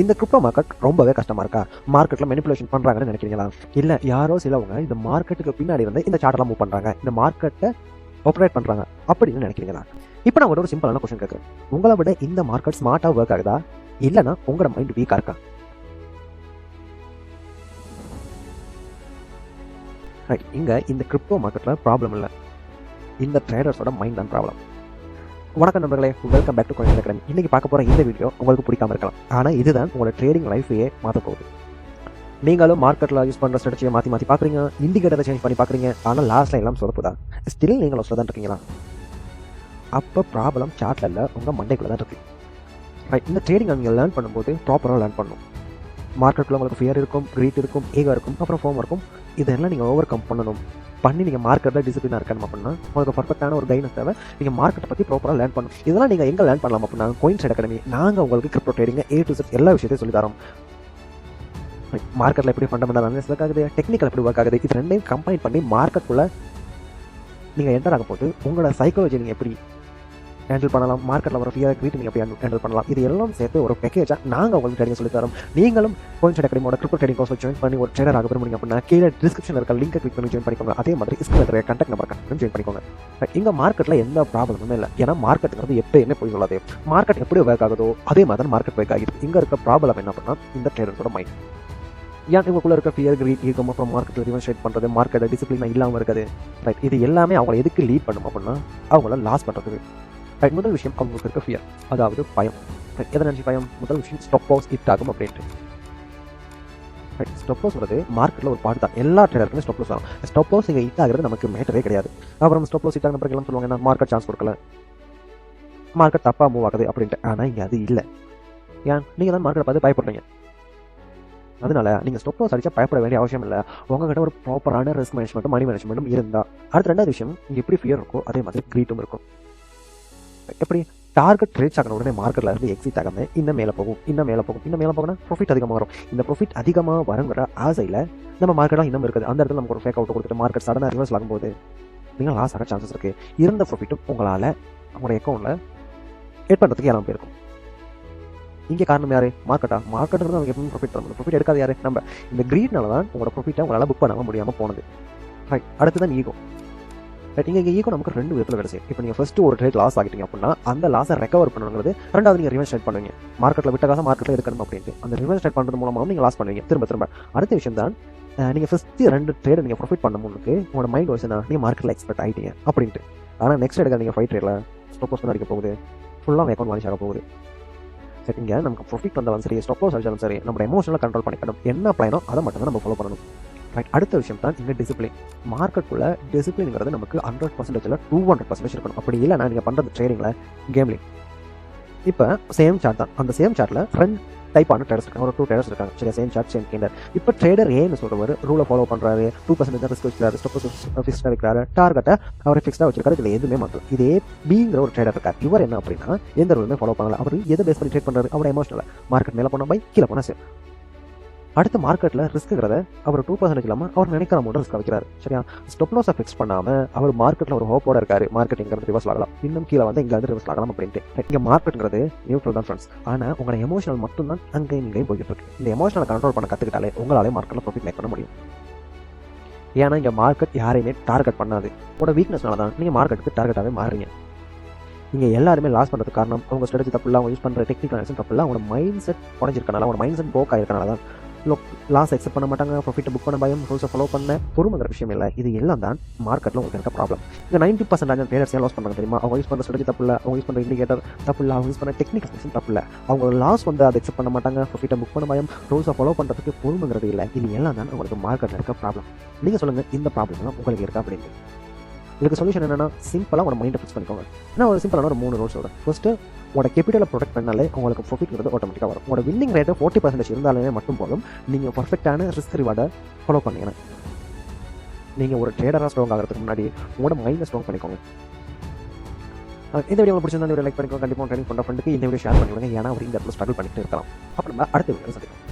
இந்த crypto market ரொம்பவே கஷ்டமா இருக்கா? மார்க்கெட்ல மேனிபுலேஷன் பண்றாங்கன்னு நினைக்கிறீங்களா? இல்ல யாரோ சிலவங்க இந்த மார்க்கெட்டுக்கு பின்னாடி இருந்து இந்த சார்ட்லாம் மூவ் பண்றாங்க, இந்த மார்க்கெட்டை ஆப்பரேட் பண்றாங்க அப்படின்னு நினைக்கிறீங்களா? இப்போ நான் ஒரு சிம்பிளான கொஸ்டின் கேட்குறேன். உங்களை விட இந்த மார்க்கெட் ஸ்மார்ட்டா ஒர்க் ஆகுதா, இல்லைன்னா உங்களோட மைண்ட் வீக்கா இருக்கா? இங்க இந்த கிரிப்டோ மார்க்கெட்ல ப்ராப்ளம் இல்லை, இந்த ட்ரேடர்ஸோட மைண்ட் தான் ப்ராப்ளம். வணக்கம் நண்பர்களே, welcome back to Coin Academy. இன்னைக்கு பார்க்க போற இந்த வீடியோ உங்களுக்கு பிடிக்காம இருக்கலாம், ஆனால் இதுதான் உங்களோட ட்ரேடிங் லைஃபையே மாற்ற போகுது. நீங்களும் மார்க்கெட்டில் யூஸ் பண்ணுற ஸ்ட்ராட்டஜியை மாற்றி பார்க்குறீங்க, இண்டிகேட்டரை சேஞ்ச் பண்ணி பார்க்குறீங்க, ஆனால் லாஸ்ட்ல எல்லாம் சொதப்புதா? ஸ்டில் நீங்கள் லோஸில் தான் இருக்கீங்களா? அப்போ ப்ராப்ளம் சார்ட்ல இல்லை, உங்கள் மண்டைக்குள்ள தான் இருக்கு. ரைட், இந்த ட்ரேடிங் நீங்கள் லேர்ன் பண்ணும்போது ப்ராப்பராக லேர்ன் பண்ணணும். மார்க்கெட்டில் உங்களுக்கு ஃபியர் இருக்கும், கிரீட் இருக்கும், ஈகோ இருக்கும், அப்புறம் ஃபோம் இருக்கும். இதெல்லாம் நீங்கள் ஓவர் கம் பண்ணி நீங்கள் மார்க்கெட்டில் டிசிப்ளினாக இருக்கணும் அப்படின்னா உங்களுக்கு பர்ஃபெக்டான ஒரு கைடன்ஸ் தேவை. நீங்கள் மார்க்கெட்டை பற்றி ப்ராப்பராக லேர்ன் பண்ணணும். இதெல்லாம் நீங்கள் எங்கே லேர்ன் பண்ணலாம் அப்படின்னா கோயின்ஸ் அகாடமி. நாங்கள் உங்களுக்கு crypto trading A to Z எல்லா விஷயத்தையும் சொல்லி தரோம். மார்க்கெட்டில் எப்படி ஃபண்டமெண்டல் அனாலிசிஸ் ஒர்க் ஆகுது, டெக்னிக்கல் எப்படி ஒர்க் ஆகுது, இது ரெண்டையும் கம்பைன் பண்ணி மார்க்கெட்டுக்குள்ளே நீங்கள் என்டர் ஆக போது உங்களோட சைக்காலஜி நீங்கள் எப்படி ஹேண்டில் பண்ணலாம், மார்க்கெட்டில் வர ஃபியர் கிரீட் நீங்கள் எப்படி ஹேண்டில் பண்ணலாம், இது எல்லாம் சேர்த்து ஒரு பேக்கேஜாக நாங்கள் உங்களுக்கு ட்ரேடிங் சொல்லி தரோம். நீங்களும் கோயின்ஸ் அகாடமியோட கிரிப்டோ ட்ரேடிங் கோர்ஸில் ஜாயின் பண்ணி ஒரு ட்ரேடர் ஆக விரும்புறீங்க அப்படின்னா கீழே டிஸ்கிரிப்ஷன் இருக்க லிங்கை கிளிக் பண்ணி ஜாயின் பண்ணிக்கோங்க. அதே மாதிரி ஸ்கிரீனில் இருக்கிற கான்டாக்ட் நம்பர் கனெக்ட் பண்ணி ஜாயின் பண்ணிக்கோங்க. இங்கே மார்க்கெட்டில் எந்த ப்ராப்ளமுமே இல்லை, ஏன்னா மார்க்கெட்டுங்கிறது எப்பயுமே போய் சொல்லாது. மார்க்கெட் எப்படி ஒர்க் ஆகுதோ அதே மாதிரி தான் மார்க்கெட் ஒர்க் ஆகிடுது. இங்கே இருக்க ப்ராப்ளம் என்ன அப்படின்னா இந்த ட்ரேடர்ஸோட மைண்ட். ஏன் இவங்களுக்குள்ள இருக்க ஃபியர் கிரீட் இருக்கும், அப்புறம் மார்க்கெட்டில் ரிவன்ஸ்ட்ரேட் பண்ணுறது, மார்க்கெட்டை டிசிப்ளினாக இல்லாமல் இருக்குது. ரைட், இது எல்லாமே அவங்களை எதுக்கு லீட் பண்ணும் அப்படின்னா அவங்கள லாஸ் பண்ணுறதுக்கு. ரைட், முதல் விஷயம் அவங்களுக்கு இருக்க ஃபியர், அதாவது பயம். எதை நினச்சி பயம்? முதல் விஷயம் ஸ்டாப் லாஸ் ஹிட் ஆகும் அப்படின்ட்டு. ரைட், ஸ்டாப் லாஸ் வருது மார்க்கெட்டில் ஒரு பாட்டு தான், எல்லா ட்ரேடருக்குமே ஸ்டாப் லாஸ் ஆகும். ஸ்டாப் லாஸ் இங்கே ஹிட் ஆகிறது நமக்கு மேட்டரே கிடையாது. அப்புறம் ஸ்டாப் லாஸ் ஹிட் ஆகிற பிறகு எல்லாம் சொல்லுவாங்க என்ன, மார்க்கெட் சான்ஸ் கொடுக்கல, மார்க்கெட் தப்பாக மூவ் ஆகுது அப்படின்ட்டு. ஆனால் இங்கே அது இல்லை. ஏன்? நீங்கள் தான் மார்க்கெட்டை பார்த்து பயப்படுறீங்க. அதனால நீங்கள் ஸ்டாப் லாஸ் அடிச்சா பயப்பட வேண்டிய அவசியம் இல்லை. உங்ககிட்ட ஒரு ப்ராப்பரான ரிஸ்க் மேனேஜ்மெண்ட்டும் மணி மேனேஜ்மெண்ட்டும் இருந்தால். அடுத்த ரெண்டாவது விஷயம், இங்கே எப்படி ஃபியர் இருக்கோ அதே மாதிரி கிரீட்டும் இருக்கும். எப்படி டார்கெட் ரீச் ஆகின உடனே மார்க்கெட்ல இருந்து எக்ஸிட் ஆகாம இன்னும் மேலே போகும், இன்னும் மேலே போகும், இன்னும் மேலே போகணும், ப்ராஃபிட் அதிகமாக வரும். இந்த ப்ராஃபிட் அதிகமாக வருங்கிற ஆசையில் நம்ம மார்க்கெட்டாக இன்னும் இருக்குது. அந்த இடத்துல நமக்கு ஒரு ஃபேக் அவுட் கொடுத்துட்டு மார்க்கெட் சடனாக ரிவர்ஸ் ஆகும்போது நீங்கள் லாஸ் ஆக சான்சஸ் இருக்குது. இருந்த ப்ராஃபிட்டும் உங்களால் உங்களோட அக்கௌண்ட்டில் எட் பண்ணுறதுக்கு எல்லாம் போயிருக்கும். இங்கே காரணம் யாரு? மார்க்கெட்டா? மார்க்கெட்டுங்கிறது நமக்கு எப்பவும் ப்ராஃபிட் தரணும். ப்ராஃபிட் எடுக்காது யாரு? நம்ம. இந்த கிரீட்னால தான் உங்களோட ப்ராஃபிட்டை உங்களால் புக் பண்ணாமல் முடியாமல் போனது. ரைட், அடுத்து தான் ஈகோ. ரைட், இங்கே ஈகோ நமக்கு ரெண்டு விதத்தில் வேலை செய்யும். இப்போ நீங்கள் ஃபஸ்ட்டு ஒரு ட்ரேட் லாஸ் ஆகிட்டீங்க அப்படின்னா அந்த லாஸை ரெக்கவர் பண்ணுங்கிறது. ரெண்டாவது நீங்கள் ரிவர்ஸ் ட்ரேட் பண்ணுவீங்க, மார்க்கெட்டில் விட்ட காசை மார்க்கெட்டில் எடுக்கணும் அப்படின்ட்டு. அந்த ரிவர்ஸ் ட்ரேட் பண்ணுறது மூலமாக நீங்கள் லாஸ் பண்ணுவீங்க திரும்ப. அடுத்த விஷயம் தான் நீங்கள் ஃபஸ்ட்டு ரெண்டு ட்ரேடை நீங்கள் ப்ராஃபிட் பண்ண முன்னுக்கு உங்களோட மைண்ட் வாய்ஸ் என்ன, நீங்கள் மார்க்கெட்டில் எக்ஸ்பெக்ட் ஆகிட்டீங்க அப்படின்ட்டு. ஆனால் நெக்ஸ்ட் எடுக்க நீங்கள் 5 ட்ரேடில் ஸ்டாப் லாஸ் அடிக்க போகுது, ஃபுல்லாக அக்கௌண்ட் வாலிஷ் ஆக போகுது. சரி, இங்கே நமக்கு ப்ராஃபிட் வந்தாலும் சரி, ஸ்டாப் லாஸ் அடிச்சாலும் சரி, நம்ம எமோஷனலாக கண்ட்ரோல் பண்ணிக்கணும். என்ன பிளானோ அதை மட்டும் தான் நம்ம ஃபாலோ பண்ணணும். ரைட், அடுத்த விஷயம் தான் இங்கே டிசிப்ளின். மார்க்கெட்டுக்குள்ள டிசிப்ளின்ங்கிறது நமக்கு 100%ல் 200% இருக்கணும். அப்படி இல்லைனா நீங்கள் பண்ணுறது ட்ரேடிங்கில் கேம்லிங். இப்போ சேம் சார்ட் தான், அந்த சேம் சார்ட்டில் ஃப்ரெண்ட் டைப்பான ட்ரேடர்ஸ் இருக்காங்க, ஒரு 2 ட்ரேடர்ஸ் இருக்காங்க. சரி, சேம் சார்ட் சேம் கேண்டர். இப்போ ட்ரேடர் ஏன்னு சொல்கிறவர் ரூலை ஃபாலோ பண்ணுறாரு, 2% ரிஸ்க் வச்சுக்கிறாரு, ஸ்டாப் ஃபிக்ஸ்டாக வைக்கிறாரு, டார்கெட்டை அவர் ஃபிக்ஸ்டாக வச்சிருக்காரு. இதில் எதுவுமே மாற்றல. இதே பிங்கிற ஒரு ட்ரேடர் இருக்கார். இவர் என்ன அப்படின்னா எந்த ரூலுமே ஃபாலோ பண்ணல. அவர் எதை பேஸ் பண்ணி ட்ரேட் பண்ணுறாரு? அவரோட எமோஷனல். மார்க்கெட் மேலே போனால் பை, கீழே போனால் சேம். அடுத்த மார்க்கெட்டில் ரிஸ்க்குங்கிறத அவர் 2% இல்லாமல் அவர் நினைக்கிற அமௌண்ட் ரிஸ்க் வைக்கிறாரு. சரியா? ஸ்டாப் லாஸை ஃபிக்ஸ் பண்ணாமல் அவர் மார்க்கெட்டில் ஒரு ஹோப்போட இருக்காரு, மார்க்கெட் இங்கே ரிவர்ஸ் ஆகலாம், இன்னும் கீழே வந்து இங்கே ரிவர்ஸ் ஆகலாம் அப்படின்ட்டு. இங்கே மார்க்கெட்டுங்கிறது நியூட்ரல் தான் ஃப்ரெண்ட்ஸ். ஆனால் உங்களோட எமோஷனல் மட்டும் தான் அங்கேயும் இங்கேயும் போய்கிட்டு இருக்கு. இந்த எமோஷனலை கண்ட்ரோல் பண்ண கற்றுக்கிட்டாலே உங்களாலே மார்க்கெட்டில் ப்ராஃபிட் மேக் பண்ண முடியும். ஏன்னா இங்கே மார்க்கெட் யாரையுமே டார்கெட் பண்ணாது. உங்களோட வீக்னஸ்னால தான் நீங்கள் மார்க்கெட்டுக்கு டார்கெட்டாகவே மாறுறீங்க. இங்கே எல்லாருமே லாஸ் பண்ணுறதுக்கு காரணம் அவங்க ஸ்ட்ராட்டஜி தப்பு இல்லை, அவங்க யூஸ் பண்ணுற டெக்னிக்கல் அனாலிசிஸ் தப்பு இல்லை, அவங்களோட மைண்ட் செட் உடஞ்சிருக்கனால, அவங்களோட மைண்ட் செட் ப்ரோக் ஆகிருக்கனால தான் லாஸ் எக்ஸெப்ட் பண்ண மாட்டாங்க, ப்ராஃபிட்டை புக் பண்ண பயம், ரூல்ஸை ஃபாலோ பண்ண பொறுமைங்கிற விஷயம் இல்லை. இது எல்லாம் தான் மார்க்கெட்டில் உங்களுக்கு இருக்க ப்ராப்ளம். இங்கே 90% ட்ரேடர்ஸ் லாஸ் பண்ணுறாங்க தெரியுமா? அவங்க யூஸ் பண்ணுற ஸ்ட்ராட்டஜி தப்பு இல்லை, அவங்க யூஸ் பண்ணுற இண்டிகேட்டர் தப்பு இல்லை, அவங்க யூஸ் பண்ணுற டெக்னிக்கல் அனாலிசிஸ் தப்பு இல்லை, அவங்க லாஸ் வந்து அதை எக்ஸெப்ட் பண்ண மாட்டாங்க, ப்ராஃபிட்டை புக் பண்ண பயம், ரூல்ஸை ஃபாலோ பண்ணுறதுக்கு பொறுமைங்கிறது இல்லை. இது எல்லாம் தான் உங்களுக்கு மார்க்கெட்டில் இருக்க ப்ராப்ளம். நீங்கள் சொல்லுங்கள், இந்த ப்ராப்ளம்லாம் உங்களுக்கு இருக்கா அப்படின்னு. இதுக்கு சொல்யூஷன் என்னன்னா, சிம்பிளாக உங்களோட மைண்டை ஃபிக்ஸ் பண்ணிக்கோங்க. ஏன்னா ஒரு சிம்பிளான ஒரு 3 ரூல்ஸ் வரும். ஃபர்ஸ்ட்டு, உங்களோட கேபிட்டலை ப்ரொடெக்ட் பண்ணாலே உங்களுக்கு ப்ராஃபிட்ங்கிறது ஆட்டோமேட்டிக்காக வரும். உங்களோட வின்னிங் ரேட்டு 40% இருந்தாலுமே மட்டும் போதும் நீங்கள் பர்ஃபெக்டான ரிஸ்க் ரிவார்டை ஃபாலோ பண்ணீங்கன்னா. நீங்கள் ஒரு ட்ரேடராக ஸ்ட்ராங் ஆகிறதுக்கு முன்னாடி உங்களோட மைண்டை ஸ்ட்ராங் பண்ணிக்கோங்க. இந்த வீடியோ உங்களுக்கு பிடிச்சிருந்தா லைக் பண்ணிக்கோங்க. கண்டிப்பாக ட்ரைனிங் பண்ணுற ஃப்ரெண்டுக்கு இந்த வீடியோ ஷேர் பண்ணிவிடுங்க. ஏன்னா அவர் இந்த இடத்துல ஸ்ட்ரகிள் பண்ணிட்டு இருக்கலாம். அப்புறம் அடுத்த வீடியோ சந்திக்கலாம்.